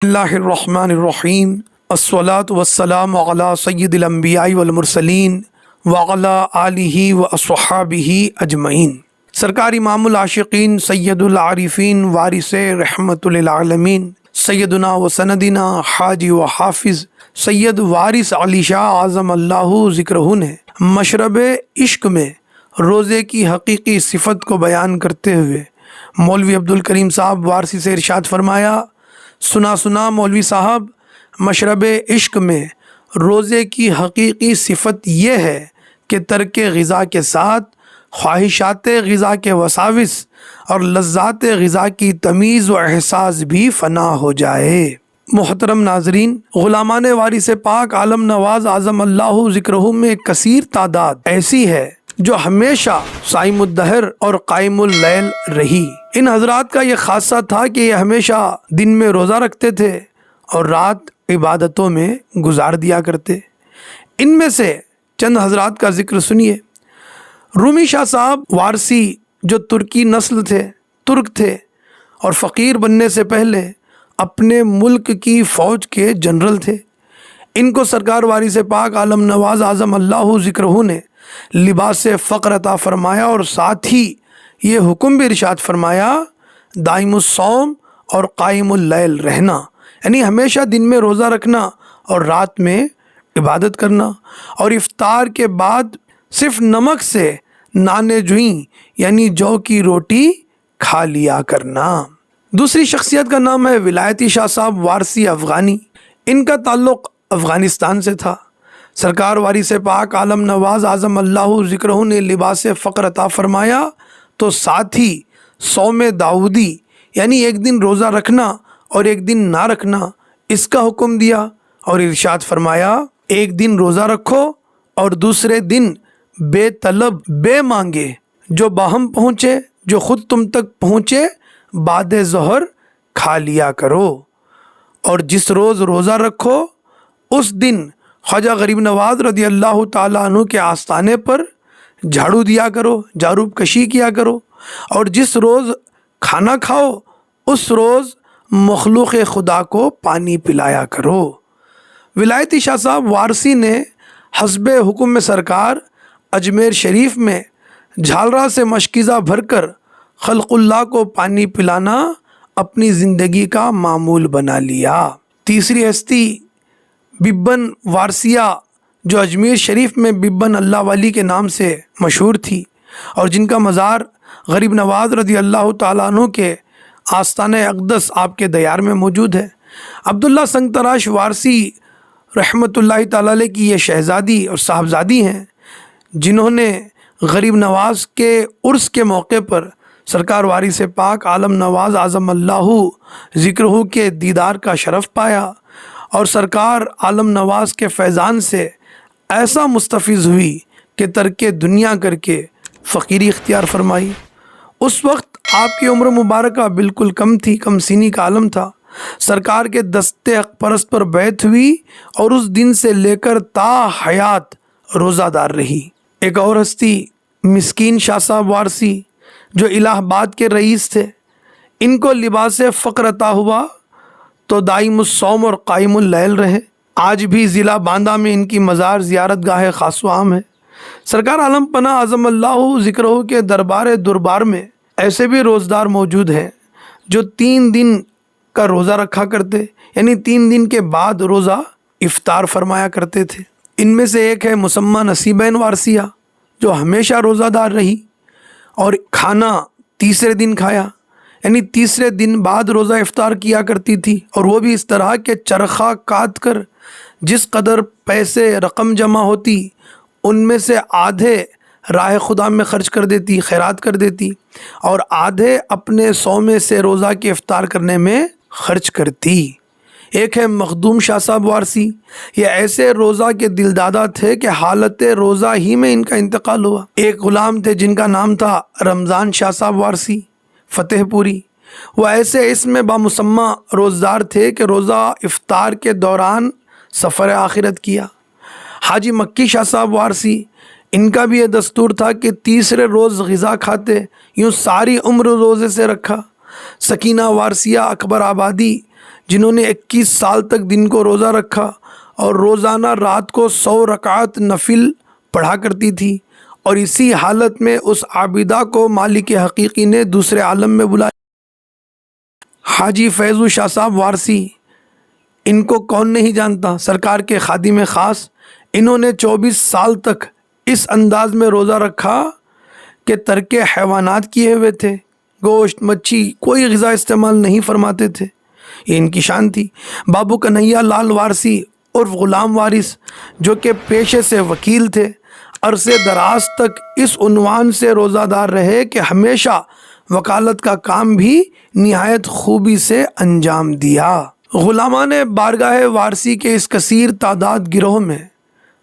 اللہ الرحمن الرحیم الصلاۃ والسلام علی سید الانبیاء والمرسلین وعلی آلہ واصحابہ اجمعین۔ سرکار امام العاشقین سید العارفین وارث رحمت للعالمین سیدنا و سندنا حاجی و حافظ سید وارث علی شاہ اعظم اللہ ذکرہ نے مشرب عشق میں روزے کی حقیقی صفت کو بیان کرتے ہوئے مولوی عبدالکریم صاحب وارثی سے ارشاد فرمایا، سنا مولوی صاحب، مشرب عشق میں روزے کی حقیقی صفت یہ ہے کہ ترک غذا کے ساتھ خواہشات غذا کے وساوس اور لذات غذا کی تمیز و احساس بھی فنا ہو جائے۔ محترم ناظرین، غلامان وارث پاک عالم نواز اعظم اللہ ذکرہ میں کثیر تعداد ایسی ہے جو ہمیشہ صائم الدہر اور قائم اللیل رہی۔ ان حضرات کا یہ خاصہ تھا کہ یہ ہمیشہ دن میں روزہ رکھتے تھے اور رات عبادتوں میں گزار دیا کرتے۔ ان میں سے چند حضرات کا ذکر سنیے۔ رومی شاہ صاحب وارثی جو ترکی نسل تھے، ترک تھے اور فقیر بننے سے پہلے اپنے ملک کی فوج کے جنرل تھے۔ ان کو سرکار وارث پاک عالم نواز اعظم اللہ ذکرہ نے لباس فقر عطا فرمایا اور ساتھ ہی یہ حکم بھی ارشاد فرمایا، دائم الصوم اور قائم اللیل رہنا، یعنی ہمیشہ دن میں روزہ رکھنا اور رات میں عبادت کرنا، اور افطار کے بعد صرف نمک سے نان جوئیں یعنی جو کی روٹی کھا لیا کرنا۔ دوسری شخصیت کا نام ہے ولایتی شاہ صاحب وارثی افغانی۔ ان کا تعلق افغانستان سے تھا۔ سرکار وارث پاک عالم نواز اعظم اللہ ذکرہ نے لباس فقر عطا فرمایا تو ساتھ ہی صوم داؤدی یعنی ایک دن روزہ رکھنا اور ایک دن نہ رکھنا اس کا حکم دیا، اور ارشاد فرمایا، ایک دن روزہ رکھو اور دوسرے دن بے طلب بے مانگے جو باہم پہنچے، جو خود تم تک پہنچے، بعد ظہر کھا لیا کرو، اور جس روز روزہ رکھو اس دن خواجہ غریب نواز رضی اللہ تعالیٰ عنہ کے آستانے پر جھاڑو دیا کرو، جاروب کشی کیا کرو، اور جس روز کھانا کھاؤ اس روز مخلوق خدا کو پانی پلایا کرو۔ ولایتی شاہ صاحب وارثی نے حسب حکم سرکار اجمیر شریف میں جھالرا سے مشکیزہ بھر کر خلق اللہ کو پانی پلانا اپنی زندگی کا معمول بنا لیا۔ تیسری ہستی ببن وارثیہ جو اجمیر شریف میں ببن اللہ والی کے نام سے مشہور تھی اور جن کا مزار غریب نواز رضی اللہ تعالیٰ عنہ کے آستانہ اقدس آپ کے دیار میں موجود ہے۔ عبداللہ سنگ تراش وارثی رحمت اللہ تعالیٰ علیہ کی یہ شہزادی اور صاحبزادی ہیں جنہوں نے غریب نواز کے عرس کے موقع پر سرکار وارث پاک عالم نواز اعظم اللہ ذکرہ کے دیدار کا شرف پایا اور سرکار عالم نواز کے فیضان سے ایسا مستفیض ہوئی کہ ترک دنیا کر کے فقیری اختیار فرمائی۔ اس وقت آپ کی عمر مبارکہ بالکل کم تھی، کم سینی کا عالم تھا۔ سرکار کے دستے حق پرست پر بیعت ہوئی اور اس دن سے لے کر تا حیات روزہ دار رہی۔ ایک اور ہستی مسکین شاہ صاحب وارثی جو الہ آباد کے رئیس تھے، ان کو لباس فقر عطا ہوا تو دائم الصوم اور قائم اللیل رہے۔ آج بھی ضلع باندہ میں ان کی مزار زیارت گاہ خاص و عام ہے۔ سرکار عالم پناہ اعظم اللہ ذکرہ کے دربار میں ایسے بھی روزدار موجود ہیں جو 3 دن کا روزہ رکھا کرتے، یعنی 3 دن کے بعد روزہ افطار فرمایا کرتے تھے۔ ان میں سے ایک ہے مسمہ نصیبین وارثیہ جو ہمیشہ روزہ دار رہی اور کھانا تیسرے دن کھایا، یعنی تیسرے دن بعد روزہ افطار کیا کرتی تھی، اور وہ بھی اس طرح کہ چرخہ کاٹ کر جس قدر پیسے رقم جمع ہوتی ان میں سے آدھے راہ خدا میں خرچ کر دیتی، خیرات کر دیتی، اور آدھے اپنے صوم سے روزہ کے افطار کرنے میں خرچ کرتی۔ ایک ہے مخدوم شاہ صاحب وارثی، یہ ایسے روزہ کے دل دادا تھے کہ حالت روزہ ہی میں ان کا انتقال ہوا۔ ایک غلام تھے جن کا نام تھا رمضان شاہ صاحب وارثی فتح پوری، وہ ایسے اس میں بامسمہ روزدار تھے کہ روزہ افطار کے دوران سفر آخرت کیا۔ حاجی مکی شاہ صاحب وارثی، ان کا بھی یہ دستور تھا کہ تیسرے روز غذا کھاتے، یوں ساری عمر روزے سے رکھا۔ سکینہ وارثیہ اکبر آبادی جنہوں نے 21 سال تک دن کو روزہ رکھا اور روزانہ رات کو 100 رکعت نفل پڑھا کرتی تھی، اور اسی حالت میں اس عابدہ کو مالک حقیقی نے دوسرے عالم میں بلایا۔ حاجی فیض شاہ صاحب وارسی، ان کو کون نہیں جانتا، سرکار کے خادم خاص۔ انہوں نے 24 سال تک اس انداز میں روزہ رکھا کہ ترک حیوانات کیے ہوئے تھے، گوشت مچھی کوئی غذا استعمال نہیں فرماتے تھے، یہ ان کی شان تھی۔ بابو کنہیا لال وارسی عرف غلام وارث، جو کہ پیشے سے وکیل تھے، عرصے دراز تک اس عنوان سے روزہ دار رہے کہ ہمیشہ وکالت کا کام بھی نہایت خوبی سے انجام دیا۔ غلامان بارگاہ وارسی کے اس کثیر تعداد گروہ میں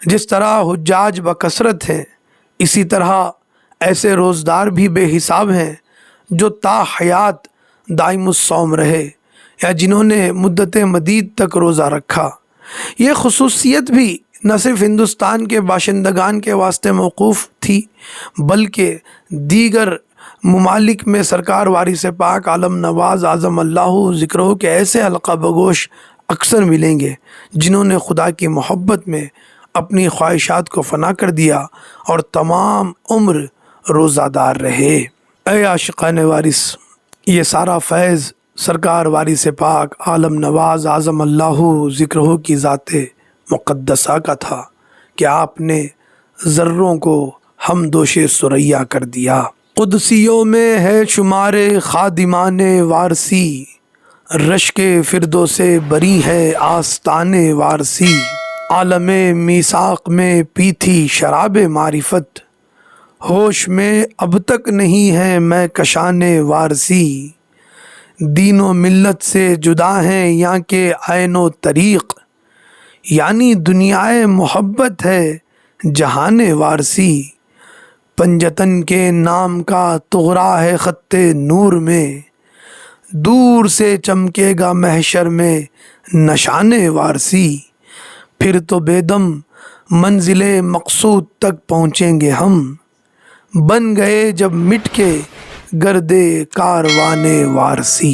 جس طرح حجاج بکثرت ہیں، اسی طرح ایسے روزدار بھی بے حساب ہیں جو تا حیات دائم الصوم رہے یا جنہوں نے مدت مدید تک روزہ رکھا۔ یہ خصوصیت بھی نہ صرف ہندوستان کے باشندگان کے واسطے موقوف تھی، بلکہ دیگر ممالک میں سرکار وارث پاک عالم نواز اعظم اللہ ذکرہ کے ایسے حلقہ بگوش اکثر ملیں گے جنہوں نے خدا کی محبت میں اپنی خواہشات کو فنا کر دیا اور تمام عمر روزہ دار رہے۔ اے عاشقان وارث، یہ سارا فیض سرکار وارث پاک عالم نواز اعظم اللہ ذکرہ کی ذات مقدسہ کا تھا کہ آپ نے ذروں کو ہمدوش ثریا کر دیا۔ قدسیوں میں ہے شمار خادمان وارسی، رشک فردوس بری ہے آستان وارسی، عالم میثاق میں پی تھی شراب معرفت، ہوش میں اب تک نہیں ہے میں کشان وارسی، دین و ملت سے جدا ہیں یہاں کے عین و طریق، یعنی دنیائے محبت ہے جہان وارسی، پنجتن کے نام کا طغرا ہے خط نور میں، دور سے چمکے گا محشر میں نشان وارسی، پھر تو بے دم منزل مقصود تک پہنچیں گے ہم، بن گئے جب مٹ کے گردے کاروان وارسی۔